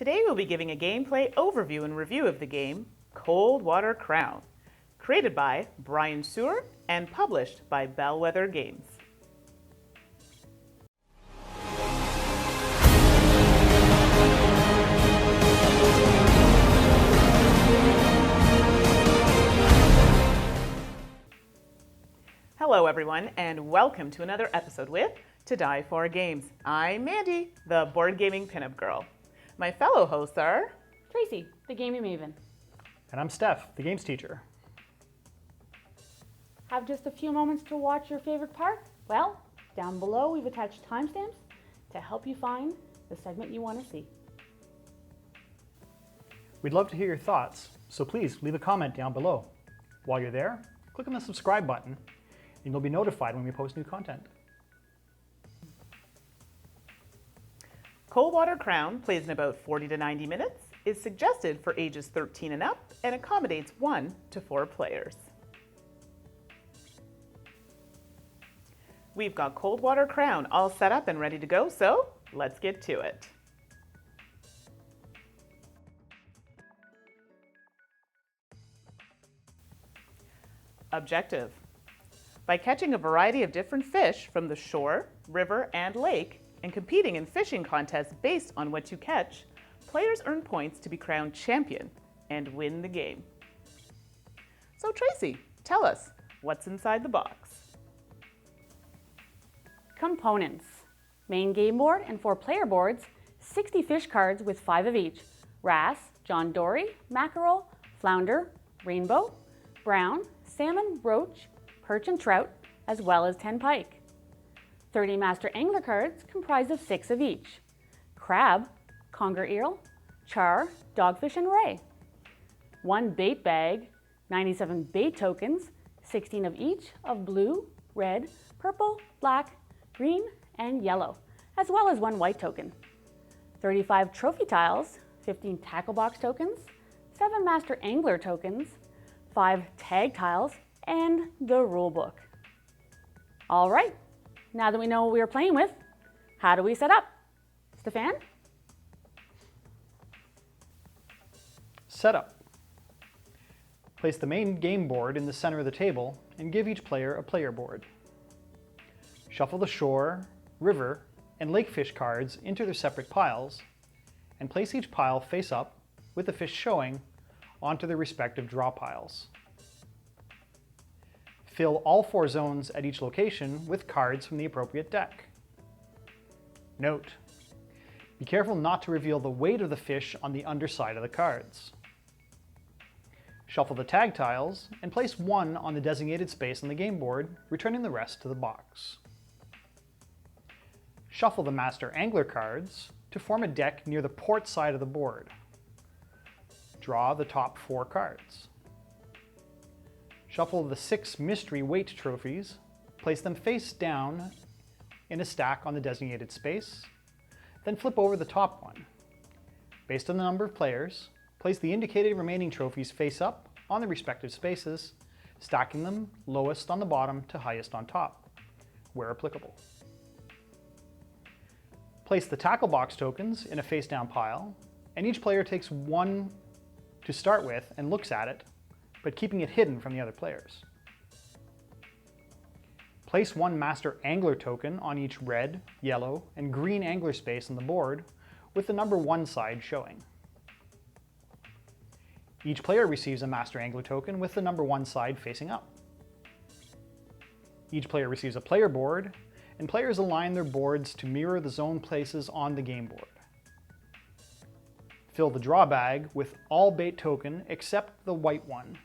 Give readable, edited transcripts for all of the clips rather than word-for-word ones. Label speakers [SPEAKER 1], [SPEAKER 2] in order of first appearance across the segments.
[SPEAKER 1] Today we'll be giving a gameplay overview and review of the game Coldwater Crown, created by Brian Suhre and published by Bellwether Games. Hello everyone, and welcome to another episode with To Die For Games. I'm Mandi, the board gaming pinup girl. My fellow hosts are
[SPEAKER 2] Tracy, the gaming maven.
[SPEAKER 3] And I'm Steph, the games teacher.
[SPEAKER 2] Have just a few moments to watch your favorite part? Well, down below we've attached timestamps to help you find the segment you want to see.
[SPEAKER 3] We'd love to hear your thoughts, so please leave a comment down below. While you're there, click on the subscribe button and you'll be notified when we post new content.
[SPEAKER 1] Coldwater Crown plays in about 40 to 90 minutes, is suggested for ages 13 and up, and accommodates 1 to 4 players. We've got Coldwater Crown all set up and ready to go, so let's get to it. Objective. By catching a variety of different fish from the shore, river, and lake, and competing in fishing contests based on what you catch, players earn points to be crowned champion and win the game. So Tracy, tell us, what's inside the box?
[SPEAKER 2] Components. Main game board and 4 player boards, 60 fish cards with 5 of each. Wrasse, John Dory, mackerel, flounder, rainbow, brown, salmon, roach, perch and trout, as well as 10 pike. 30 master angler cards comprised of 6 of each. Crab, conger eel, char, dogfish, and ray. 1 bait bag, 97 bait tokens, 16 of each of blue, red, purple, black, green, and yellow, as well as 1 white token. 35 trophy tiles, 15 tackle box tokens, 7 master angler tokens, 5 tag tiles, and the rule book. All right. Now that we know what we are playing with, how do we set up? Stephane?
[SPEAKER 3] Setup. Place the main game board in the center of the table and give each player a player board. Shuffle the shore, river, and lake fish cards into their separate piles and place each pile face up with the fish showing onto their respective draw piles. Fill all 4 zones at each location with cards from the appropriate deck. Note: be careful not to reveal the weight of the fish on the underside of the cards. Shuffle the tag tiles and place 1 on the designated space on the game board, returning the rest to the box. Shuffle the master angler cards to form a deck near the port side of the board. Draw the top 4 cards. Shuffle the 6 mystery weight trophies, place them face down in a stack on the designated space, then flip over the top one. Based on the number of players, place the indicated remaining trophies face up on the respective spaces, stacking them lowest on the bottom to highest on top, where applicable. Place the tackle box tokens in a face down pile, and each player takes 1 to start with and looks at it, but keeping it hidden from the other players. Place 1 master angler token on each red, yellow, and green angler space on the board with the number 1 side showing. Each player receives a master angler token with the number 1 side facing up. Each player receives a player board, and players align their boards to mirror the zone places on the game board. Fill the draw bag with all bait token except the white one.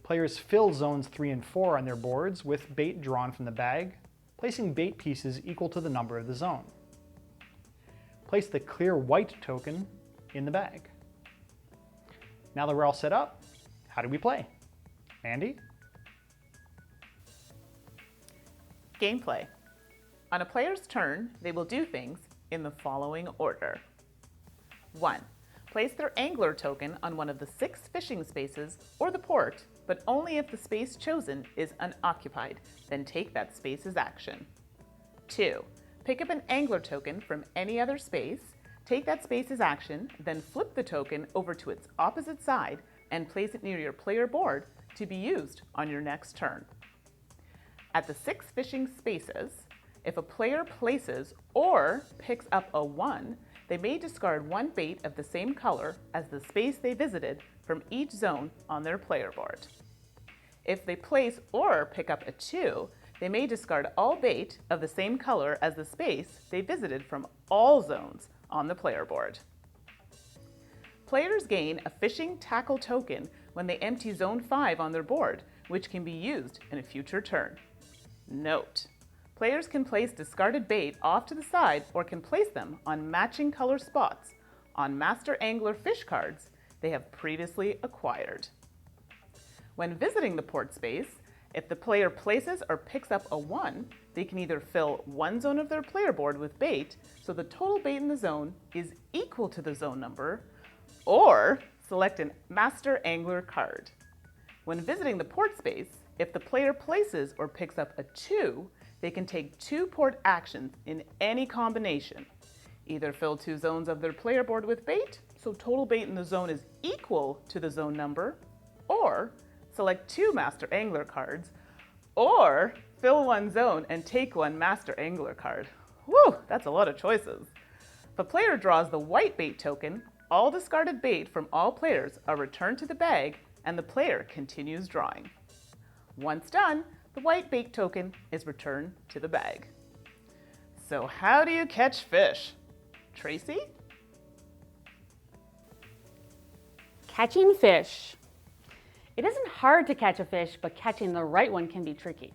[SPEAKER 3] Players fill zones 3 and 4 on their boards with bait drawn from the bag, placing bait pieces equal to the number of the zone. Place the clear white token in the bag. Now that we're all set up, how do we play? Mandi?
[SPEAKER 1] Gameplay. On a player's turn, they will do things in the following order. 1. Place their angler token on one of the 6 fishing spaces or the port, but only if the space chosen is unoccupied, then take that space as action. 2. Pick up an angler token from any other space, Take that space's action, then flip the token over to its opposite side and place it near your player board to be used on your next turn. At the 6 fishing spaces, if a player places or picks up a 1, they may discard 1 bait of the same color as the space they visited from each zone on their player board. If they place or pick up a 2, they may discard all bait of the same color as the space they visited from all zones on the player board. Players gain a fishing tackle token when they empty Zone 5 on their board, which can be used in a future turn. Note: players can place discarded bait off to the side or can place them on matching color spots on Master Angler fish cards they have previously acquired. When visiting the port space, if the player places or picks up a 1, they can either fill one zone of their player board with bait, so the total bait in the zone is equal to the zone number, or select a Master Angler card. When visiting the port space, if the player places or picks up a 2, they can take 2 port actions in any combination. Either fill 2 zones of their player board with bait, so total bait in the zone is equal to the zone number, or select 2 Master Angler cards, or fill 1 zone and take 1 Master Angler card. Whew, that's a lot of choices. If a player draws the white bait token, all discarded bait from all players are returned to the bag and the player continues drawing. Once done, the white bait token is returned to the bag. So how do you catch fish? Tracy?
[SPEAKER 2] Catching fish. It isn't hard to catch a fish, but catching the right one can be tricky.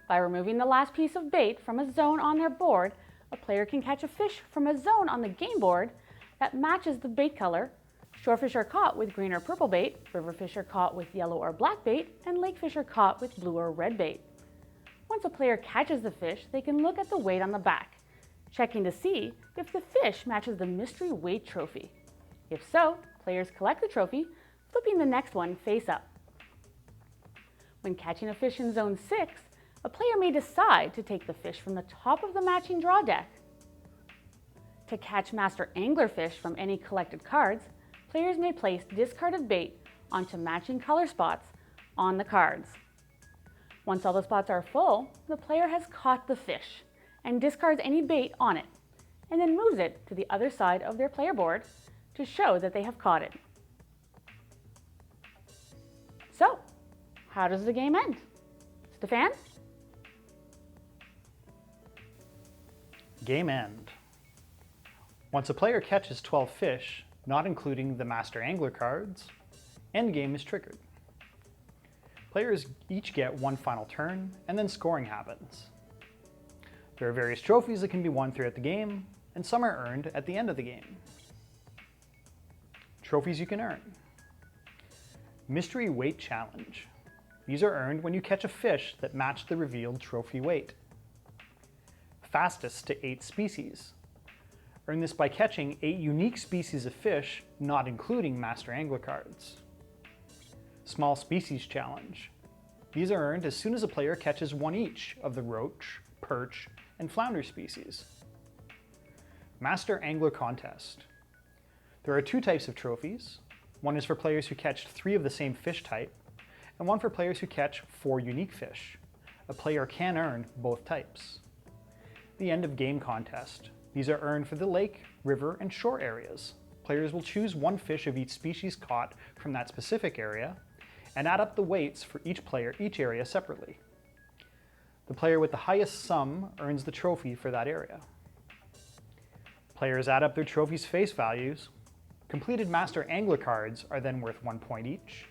[SPEAKER 2] By removing the last piece of bait from a zone on their board, a player can catch a fish from a zone on the game board that matches the bait color. Shorefish are caught with green or purple bait, riverfish are caught with yellow or black bait, and lakefish are caught with blue or red bait. Once a player catches the fish, they can look at the weight on the back, checking to see if the fish matches the mystery weight trophy. If so, players collect the trophy, flipping the next one face up. When catching a fish in Zone 6, a player may decide to take the fish from the top of the matching draw deck. To catch Master Angler fish from any collected cards, players may place discarded bait onto matching color spots on the cards. Once all the spots are full, the player has caught the fish and discards any bait on it, and then moves it to the other side of their player board to show that they have caught it. So, how does the game end? Stephane?
[SPEAKER 3] Game end. Once a player catches 12 fish, not including the Master Angler cards, endgame is triggered. Players each get 1 final turn, and then scoring happens. There are various trophies that can be won throughout the game, and some are earned at the end of the game. Trophies you can earn. Mystery Weight Challenge. These are earned when you catch a fish that match the revealed trophy weight. Fastest to 8 species. Earn this by catching 8 unique species of fish, not including Master Angler cards. Small Species Challenge. These are earned as soon as a player catches 1 each of the roach, perch, and flounder species. Master Angler Contest. There are 2 types of trophies. One is for players who catch 3 of the same fish type, and one for players who catch 4 unique fish. A player can earn both types. The End of Game Contest. These are earned for the lake, river, and shore areas. Players will choose 1 fish of each species caught from that specific area, and add up the weights for each area separately. The player with the highest sum earns the trophy for that area. Players add up their trophy's face values. Completed Master Angler cards are then worth 1 point each.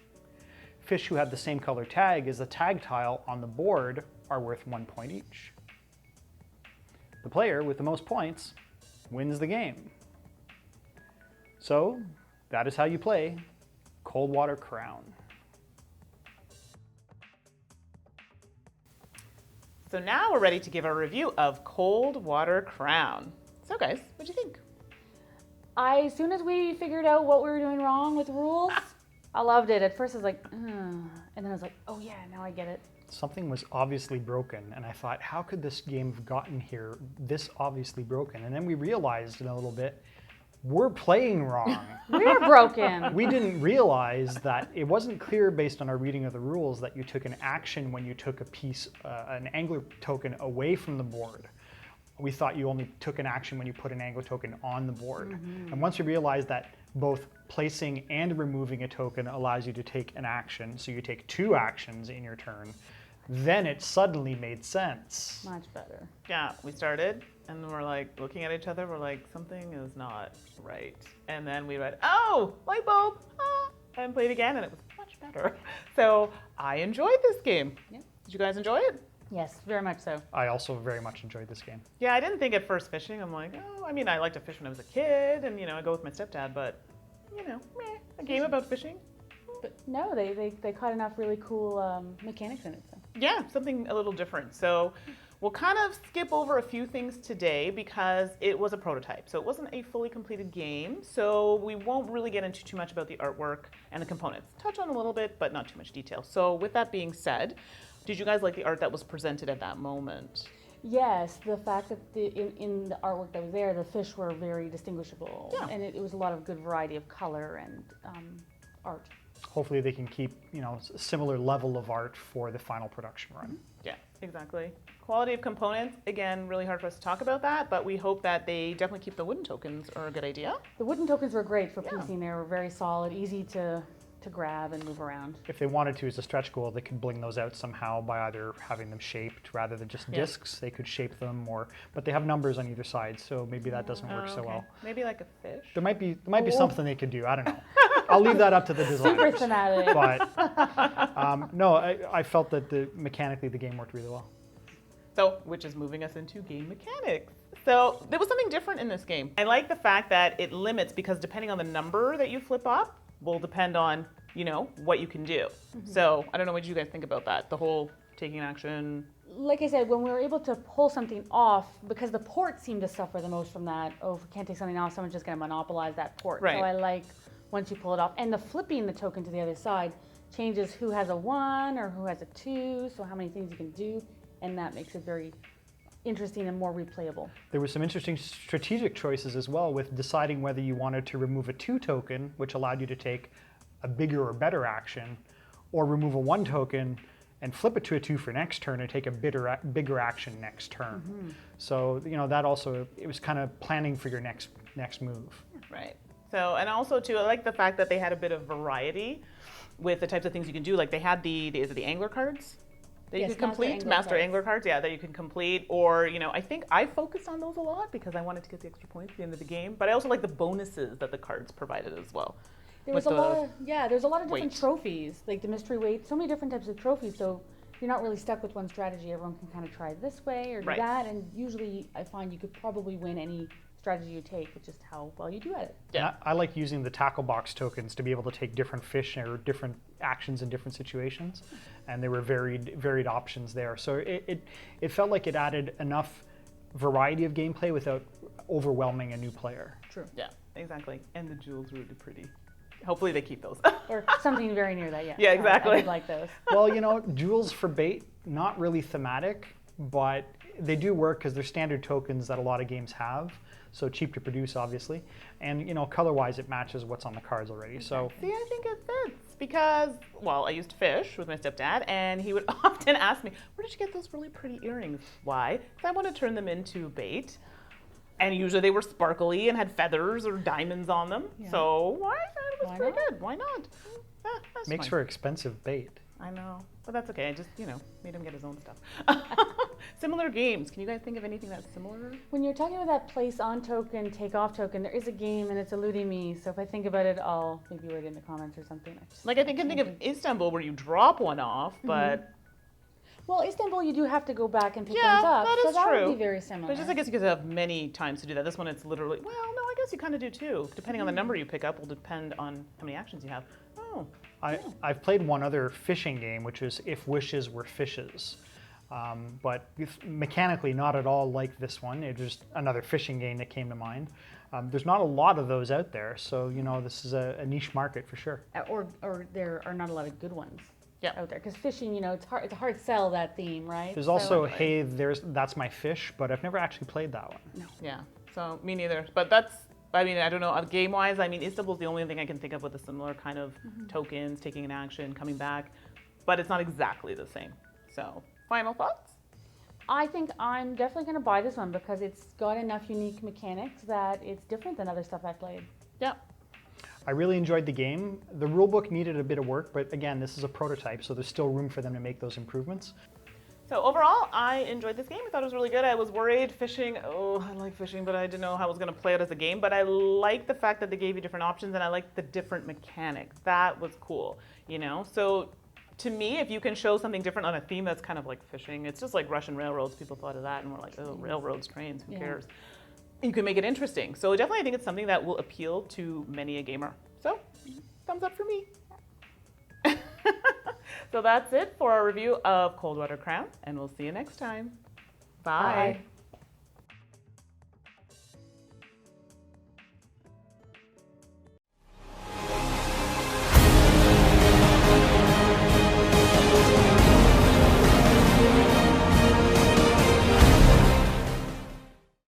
[SPEAKER 3] Fish who have the same color tag as the tag tile on the board are worth 1 point each. The player with the most points wins the game. So, that is how you play Coldwater Crown.
[SPEAKER 1] So now we're ready to give our review of Coldwater Crown. So guys, what'd you think?
[SPEAKER 2] As soon as we figured out what we were doing wrong with rules, I loved it. At first I was like, and then I was like, oh yeah, now I get it.
[SPEAKER 3] Something was obviously broken, and I thought, how could this game have gotten here this obviously broken? And then we realized in a little bit, we're playing wrong.
[SPEAKER 2] We're broken.
[SPEAKER 3] We didn't realize that it wasn't clear based on our reading of the rules that you took an action when you took a piece, an angler token away from the board. We thought you only took an action when you put an angler token on the board. And once we realized that both placing and removing a token allows you to take an action, so you take 2 actions in your turn, then it suddenly made sense.
[SPEAKER 2] Much better.
[SPEAKER 1] Yeah, we started and we're like looking at each other. We're like, something is not right. And then we read, oh, light bulb, and played again, and it was much better. So I enjoyed this game.
[SPEAKER 2] Yeah.
[SPEAKER 1] Did you guys enjoy it?
[SPEAKER 2] Yes, very much so.
[SPEAKER 3] I also very much enjoyed this game.
[SPEAKER 1] Yeah, I didn't think at first fishing. I'm like, oh, I mean, I liked to fish when I was a kid, and I go with my stepdad, but meh, a game about fishing.
[SPEAKER 2] But no, they caught enough really cool mechanics in it. So.
[SPEAKER 1] Yeah, something a little different. So we'll kind of skip over a few things today because it was a prototype. So it wasn't a fully completed game. So we won't really get into too much about the artwork and the components. Touch on a little bit, but not too much detail. So with that being said, did you guys like the art that was presented at that moment?
[SPEAKER 2] Yes, the fact that in the artwork that was there, the fish were very distinguishable.
[SPEAKER 1] Yeah.
[SPEAKER 2] And it was a lot of good variety of color and art.
[SPEAKER 3] Hopefully they can keep, a similar level of art for the final production run.
[SPEAKER 1] Yeah, exactly. Quality of components, again, really hard for us to talk about that, but we hope that they definitely keep the wooden tokens are a good idea.
[SPEAKER 2] The wooden tokens were great for
[SPEAKER 1] Yeah.
[SPEAKER 2] piecing. They were very solid, easy to grab and move around.
[SPEAKER 3] If they wanted to as a stretch goal, they could bling those out somehow by either having them shaped rather than just
[SPEAKER 1] Yeah.
[SPEAKER 3] discs. They could shape them, but they have numbers on either side, so maybe that doesn't work so
[SPEAKER 1] Okay.
[SPEAKER 3] well.
[SPEAKER 1] Maybe like a fish.
[SPEAKER 3] There might be something they could do. I don't know. I'll leave that up to the
[SPEAKER 2] Super
[SPEAKER 3] designers.
[SPEAKER 2] thematic.
[SPEAKER 3] But no, I felt that mechanically the game worked really well.
[SPEAKER 1] So, which is moving us into game mechanics. So there was something different in this game. I like the fact that it limits because depending on the number that you flip up will depend on, what you can do. So I don't know what you guys think about that. The whole taking action.
[SPEAKER 2] Like I said, when we were able to pull something off, because the port seemed to suffer the most from that, if we can't take something off, someone's just going to monopolize that port.
[SPEAKER 1] Right.
[SPEAKER 2] So I like once you pull it off. And the flipping the token to the other side changes who has a 1 or who has a 2, so how many things you can do, and that makes it very interesting and more replayable.
[SPEAKER 3] There were some interesting strategic choices as well with deciding whether you wanted to remove a 2 token, which allowed you to take a bigger or better action, or remove a 1 token and flip it to a 2 for next turn and take a bigger action next turn. So, that also, it was kind of planning for your next move.
[SPEAKER 1] Right. So, and also too, I like the fact that they had a bit of variety with the types of things you can do. Like they had is it the angler cards? That you
[SPEAKER 2] Yes,
[SPEAKER 1] could complete, master angler cards, yeah, that you can complete, or I think I focused on those a lot because I wanted to get the extra points at the end of the game. But I also like the bonuses that the cards provided as well.
[SPEAKER 2] There's a lot of different
[SPEAKER 1] weight.
[SPEAKER 2] trophies, like the mystery weight, so many different types of trophies. So you're not really stuck with one strategy. Everyone can kind of try this way or do
[SPEAKER 1] Right.
[SPEAKER 2] that, and usually I find you could probably win any strategy you take. It's just how well you do at it.
[SPEAKER 1] Yeah.
[SPEAKER 3] And I like using the tackle box tokens to be able to take different fish or different actions in different situations, and there were varied options there. So it felt like it added enough variety of gameplay without overwhelming a new player.
[SPEAKER 2] True.
[SPEAKER 1] Yeah, exactly. And the jewels were really pretty. Hopefully they keep those.
[SPEAKER 2] Or something very near that, yeah.
[SPEAKER 1] Yeah, exactly.
[SPEAKER 2] I did like those.
[SPEAKER 3] Well, jewels for bait, not really thematic, but they do work because they're standard tokens that a lot of games have. So cheap to produce, obviously. And, color-wise, it matches what's on the cards already. So
[SPEAKER 1] See, I think it fits because, I used to fish with my stepdad, and he would often ask me, where did you get those really pretty earrings? Why? Because I want to turn them into bait. And usually they were sparkly and had feathers or diamonds on them.
[SPEAKER 2] Yeah.
[SPEAKER 1] So I thought it was
[SPEAKER 2] Why
[SPEAKER 1] pretty
[SPEAKER 2] not?
[SPEAKER 1] good. Why not? Yeah, that's
[SPEAKER 3] makes
[SPEAKER 1] fine.
[SPEAKER 3] for expensive bait.
[SPEAKER 1] I know, but that's okay. I just, made him get his own stuff. Similar games. Can you guys think of anything that's similar?
[SPEAKER 2] When you're talking about that place on token, take off token, there is a game and it's eluding me. So if I think about it, I'll maybe write it in the comments or something.
[SPEAKER 1] Like I can think of Istanbul where you drop one off, but
[SPEAKER 2] Well, Istanbul, you do have to go back and pick
[SPEAKER 1] Yeah,
[SPEAKER 2] ones up.
[SPEAKER 1] that
[SPEAKER 2] so
[SPEAKER 1] is
[SPEAKER 2] that
[SPEAKER 1] true.
[SPEAKER 2] would be very similar.
[SPEAKER 1] but just I guess you could have many times to do that. This one, it's literally, no, I guess you kind of do too. Depending on the number you pick up will depend on how many actions you have. Oh,
[SPEAKER 3] I've played one other fishing game, which is If Wishes Were Fishes. But mechanically not at all like this one. It's just another fishing game that came to mind. There's not a lot of those out there, so this is a niche market for sure.
[SPEAKER 2] Or there are not a lot of good ones
[SPEAKER 1] Yeah.
[SPEAKER 2] out there. Because fishing, it's a hard sell, that theme, right?
[SPEAKER 3] There's
[SPEAKER 2] So-
[SPEAKER 3] also, that's my fish, but I've never actually played that one.
[SPEAKER 1] yeah. So me neither. But that's I mean, I don't know, game-wise, I mean, Istanbul's the only thing I can think of with a similar kind of tokens, taking an action, coming back, but it's not exactly the same. So, final thoughts?
[SPEAKER 2] I think I'm definitely going to buy this one because it's got enough unique mechanics that it's different than other stuff I've played.
[SPEAKER 1] Yeah.
[SPEAKER 3] I really enjoyed the game. The rulebook needed a bit of work, but again, this is a prototype, so there's still room for them to make those improvements.
[SPEAKER 1] So overall, I enjoyed this game. I thought it was really good. I was worried fishing. Oh, I like fishing, but I didn't know how I was going to play it as a game. But I like the fact that they gave you different options, and I like the different mechanics. That was cool, you know? So to me, if you can show something different on a theme that's kind of like fishing, it's just like Russian railroads. People thought of that, and we're like, oh, railroads, trains, who cares? You can make it interesting. So definitely I think it's something that will appeal to many a gamer. So thumbs up for me. So that's it for our review of Coldwater Crown, and we'll see you next time. Bye.
[SPEAKER 2] Bye.